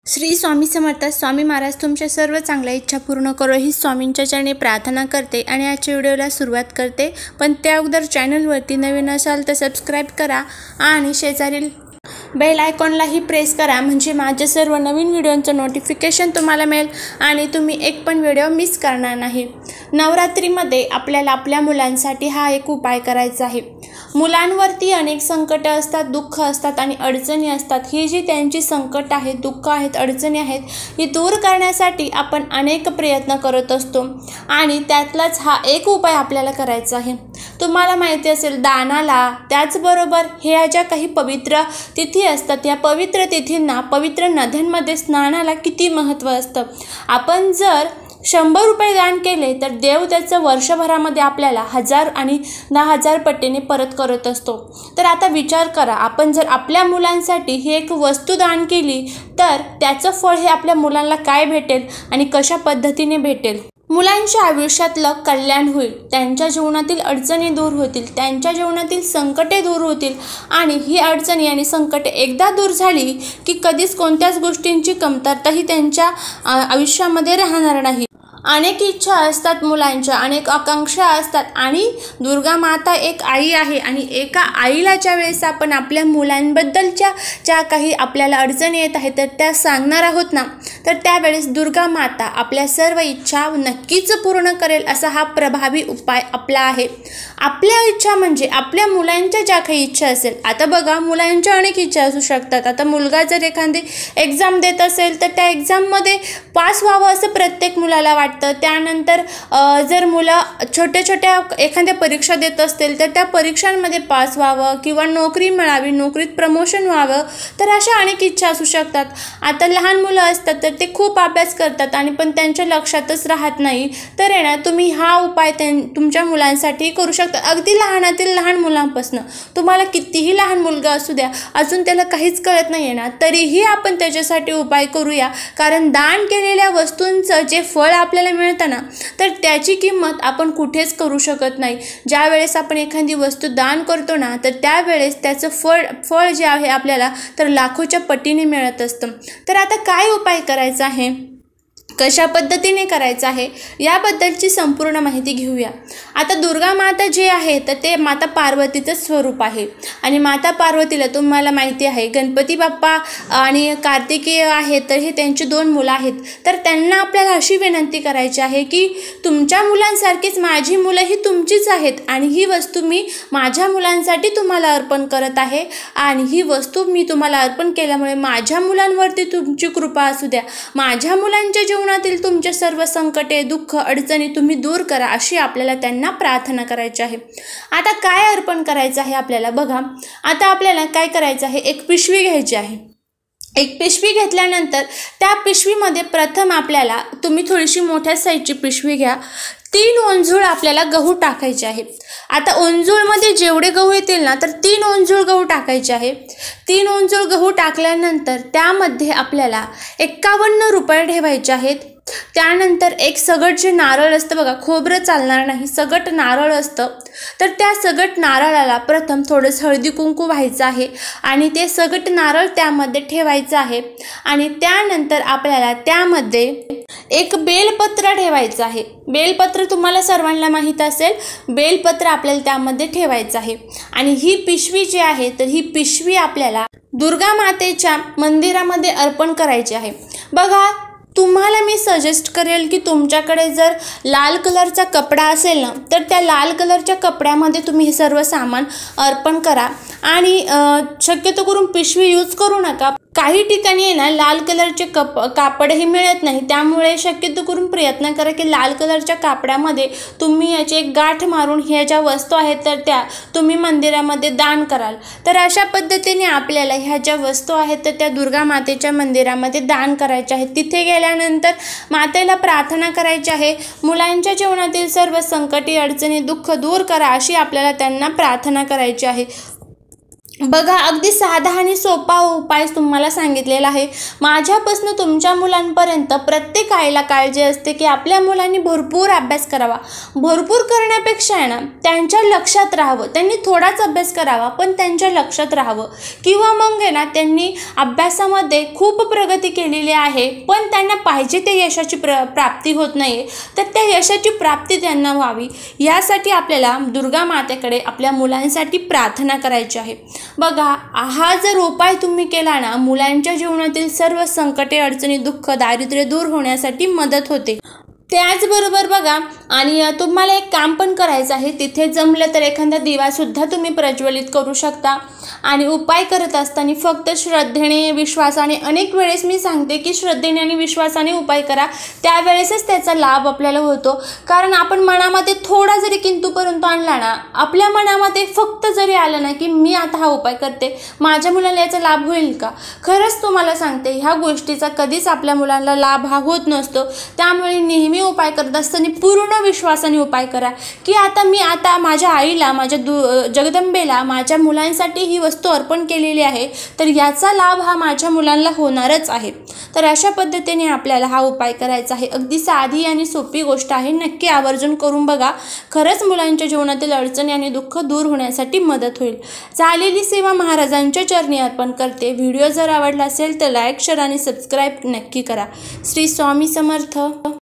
श्री स्वामी समर्थ. स्वामी महाराज तुमच्या सर्व चांगल्या इच्छा पूर्ण करो ही स्वामींच्या चरणी प्रार्थना करते आणि आजच्या व्हिडिओला सुरुवात करते. पण त्या अगोदर चॅनलवरती नवीन असाल तर सबस्क्राईब करा आणि शेजारील बेल आयकॉनलाही प्रेस करा, म्हणजे माझ्या सर्व नवीन व्हिडिओंचं नोटिफिकेशन तुम्हाला मिळेल आणि तुम्ही एक पण व्हिडिओ मिस करणार नाही. नवरात्रीमध्ये आपल्याला आपल्या मुलांसाठी हा एक उपाय करायचा आहे. मुलांवरती अनेक संकट असतात, दुःख असतात आणि अडचणी असतात. ही जी त्यांची संकट आहेत, दुःख आहेत, अडचणी आहेत, ही दूर करण्यासाठी आपण अनेक प्रयत्न करत असतो आणि त्यातलाच हा एक उपाय आपल्याला करायचा आहे. तुम्हाला माहिती असेल दानाला, त्याचबरोबर ह्या ज्या काही पवित्र तिथी असतात, या पवित्र तिथींना, पवित्र नद्यांमध्ये स्नानाला किती महत्त्व असतं. आपण जर 100 रुपये दान केले तर देव त्याचं वर्षभरामध्ये आपल्याला 1000 आणि 10,000 पटीने परत करत असतो. तर आता विचार करा, आपण जर आपल्या मुलांसाठी ही एक वस्तू दान केली तर त्याचं फळ हे आपल्या मुलांना काय भेटेल आणि कशा पद्धतीने भेटेल. मुलांच्या आयुष्यातलं कल्याण होईल, त्यांच्या जीवनातील अडचणी दूर होतील, त्यांच्या जीवनातील संकटे दूर होतील आणि ही अडचणी आणि संकटे एकदा दूर झाली की कधीच कोणत्याच गोष्टींची कमतरताही त्यांच्या आयुष्यामध्ये राहणार नाही. अनेक इच्छा असतात मुलांच्या, अनेक आकांक्षा असतात आणि दुर्गा माता एक आई आहे आणि एका आईला ज्या वेळेस आपण आपल्या मुलांबद्दलच्या ज्या काही आपल्याला अडचणी येत आहेत तर त्या सांगणार आहोत ना, तर त्यावेळेस दुर्गा माता आपल्या सर्व इच्छा नक्कीच पूर्ण करेल असा हा प्रभावी उपाय आपला आहे. आपल्या इच्छा म्हणजे आपल्या मुलांच्या ज्या काही इच्छा असेल. आता बघा, मुलांच्या अनेक इच्छा असू शकतात. आता मुलगा जर एखादी एक्झाम देत असेल तर त्या एक्झाममध्ये पास व्हावं असं प्रत्येक मुलाला वाटतं. त्यानंतर जर मुलं छोट्या छोट्या एखाद्या परीक्षा देत असतील तर त्या परीक्षांमध्ये पास व्हावं किंवा नोकरी मिळावी, नोकरीत प्रमोशन व्हावं, तर अशा अनेक इच्छा असू शकतात. आता लहान मुलं असतात तर ते खूप अभ्यास करतात आणि पण त्यांच्या लक्षातच राहत नाही. तर आहे ना, तुम्ही हा उपाय तुमच्या मुलांसाठी करू शकता. अगदी लहानातील लहान मुलांपासून, तुम्हाला कितीही लहान मुलगा असू द्या, अजून त्याला काहीच कळत नाही आहे ना, तरीही आपण त्याच्यासाठी उपाय करूया. कारण दान केलेल्या वस्तूंचं जे फळ आपल्याला मिळतं ना, तर त्याची किंमत आपण कुठेच करू शकत नाही. ज्या वेळेस आपण एखादी वस्तू दान करतो ना, तर त्यावेळेस त्याचं फळ जे आहे आपल्याला तर लाखोच्या पटीने मिळत असतं. तर आता काय उपाय करायचा आहे, कशा पद्धतीने करायचं आहे, याबद्दलची संपूर्ण माहिती घेऊया. आता दुर्गा माता जे आहे तर ते माता पार्वतीचं स्वरूप आहे आणि माता पार्वतीला तुम्हाला माहिती आहे गणपती बाप्पा आणि कार्तिकेय आहे, तर हे त्यांची 2 मुलं आहेत. तर त्यांना आपल्याला अशी विनंती करायची आहे की तुमच्या मुलांसारखीच माझी मुलंही तुमचीच आहेत आणि ही वस्तू मी माझ्या मुलांसाठी तुम्हाला अर्पण करत आहे आणि ही वस्तू मी तुम्हाला अर्पण केल्यामुळे माझ्या मुलांवरती तुमची कृपा असू द्या. माझ्या मुलांच्या जीवनातील तुमचे सर्व संकटे, दुःख, अडचणी तुम्ही दूर करा, अशी आपल्याला त्यांना प्रार्थना करायची आहे. आता काय अर्पण करायचं आहे आपल्याला बघा. आता आपल्याला काय करायचं आहे, एक पिशवी घ्यायची आहे. एक पिशवी घेतल्यानंतर त्या पिशवीमध्ये प्रथम आपल्याला, तुम्ही थोडीशी मोठ्या साईजची पिशवी घ्या, 3 ओंजूळ आपल्याला गहू टाकायचे आहे. आता ओंजूळमध्ये जेवढे गहू येतील ना, तर 3 ओंजूळ गहू टाकायचे आहे. 3 ओंजूळ गहू टाकल्यानंतर त्यामध्ये आपल्याला 51 रुपये ठेवायचे आहेत. त्यानंतर एक सगट जे नारळ असतं बघा, खोबरं चालणार नाही, सगट नारळ असतं, तर त्या सगट नारळाला प्रथम थोडंसं हळदी कुंकू व्हायचं आहे आणि ते सगट नारळ त्यामध्ये ठेवायचं आहे. आणि त्यानंतर आपल्याला त्यामध्ये एक बेलपत्र ठेवायचं आहे. बेलपत्र तुम्हाला सर्वांना माहीत असेल, बेलपत्र आपल्याला त्यामध्ये ठेवायचं आहे. आणि ही पिशवी जी आहे तर ही पिशवी आपल्याला दुर्गा मातेच्या मंदिरामध्ये अर्पण करायची आहे. बघा, तुम्हाला मी सजेस्ट करेल की तुमच्याकडे जर लाल कलरचा कपडा असेल ना, तर त्या लाल कलरच्या कपड्यामध्ये तुम्ही हे सर्व सामान अर्पण करा आणि शक्यतो करून पिशवी यूज करू नका. काही ठिकाणी आहे ना, लाल कलरचे कापड हे मिळत नाही, त्यामुळे शक्यतो करून प्रयत्न करा की लाल कलरच्या कापडामध्ये तुम्ही याची एक गाठ मारून ह्या ज्या वस्तू आहेत तर त्या तुम्ही मंदिरामध्ये दान कराल. तर अशा पद्धतीने आपल्याला ह्या ज्या वस्तू आहेत तर त्या दुर्गा मातेच्या मंदिरामध्ये दान करायच्या आहेत. तिथे गेल्यानंतर मातेला प्रार्थना करायची आहे, मुलांच्या जीवनातील सर्व संकटी, अडचणी, दुःख दूर करा, अशी आपल्याला त्यांना प्रार्थना करायची आहे. बघा, अगदी साधा आणि सोपा उपाय तुम्हाला सांगितलेला आहे. माझ्यापासून तुमच्या मुलांपर्यंत प्रत्येक आईला काळजी असते की आपल्या मुलांनी भरपूर अभ्यास करावा. भरपूर करण्यापेक्षा आहे ना, त्यांच्या लक्षात राहावं. त्यांनी थोडाच अभ्यास करावा पण त्यांच्या लक्षात राहावं. किंवा मग आहे ना, त्यांनी अभ्यासामध्ये खूप प्रगती केलेली आहे पण त्यांना पाहिजे ते यशाची प्राप्ती होत नाही आहे, तर त्या यशाची प्राप्ती त्यांना व्हावी यासाठी आपल्याला दुर्गा मातेकडे आपल्या मुलांसाठी प्रार्थना करायची आहे. बघा, हा जर उपाय तुम्ही केला ना, मुलांच्या जीवनातील सर्व संकटे, अडचणी, दुःख, दारिद्र्य दूर होण्यासाठी मदत होते. त्याचबरोबर बघा, आणि तुम्हाला एक काम पण करायचं आहे. तिथे जमलं तर एखादा दिवासुद्धा तुम्ही प्रज्वलित करू शकता. आणि उपाय करत असताना फक्त श्रद्धेने, विश्वासाने, अनेक वेळेस मी सांगते की श्रद्धेने आणि विश्वासाने उपाय करा, त्यावेळेसच त्याचा लाभ आपल्याला होतो. कारण आपण मनामध्ये थोडा जरी किंतु परंतु आणला ना, आपल्या मनामध्ये फक्त जरी आलं ना की मी आता हा उपाय करते, माझ्या मुलाला याचा लाभ होईल का, खरंच तुम्हाला सांगते ह्या गोष्टीचा कधीच आपल्या मुलांना लाभ हा होत नसतो. त्यामुळे नेहमी उपाय करत असताना पूर्ण विश्वासाने उपाय करा की आता माझ्या आईला, माझ्या जगदंबेला माझ्या मुलांसाठी ही वस्तू अर्पण केलेली आहे, तर याचा लाभ हा माझ्या मुलांना होणारच आहे. तर अशा पद्धतीने आपल्याला हा उपाय करायचा आहे. अगदी साधी आणि सोपी गोष्ट आहे. नक्की आवर्जून करून बघा. खरंच मुलांच्या जीवनातील अडचणी आणि दुःख दूर होण्यासाठी मदत होईल. झालेली सेवा महाराजांच्या चरणी अर्पण करते. व्हिडिओ जर आवडला असेल तर लाईक, शेअर आणि सबस्क्राईब नक्की करा. श्री स्वामी समर्थ.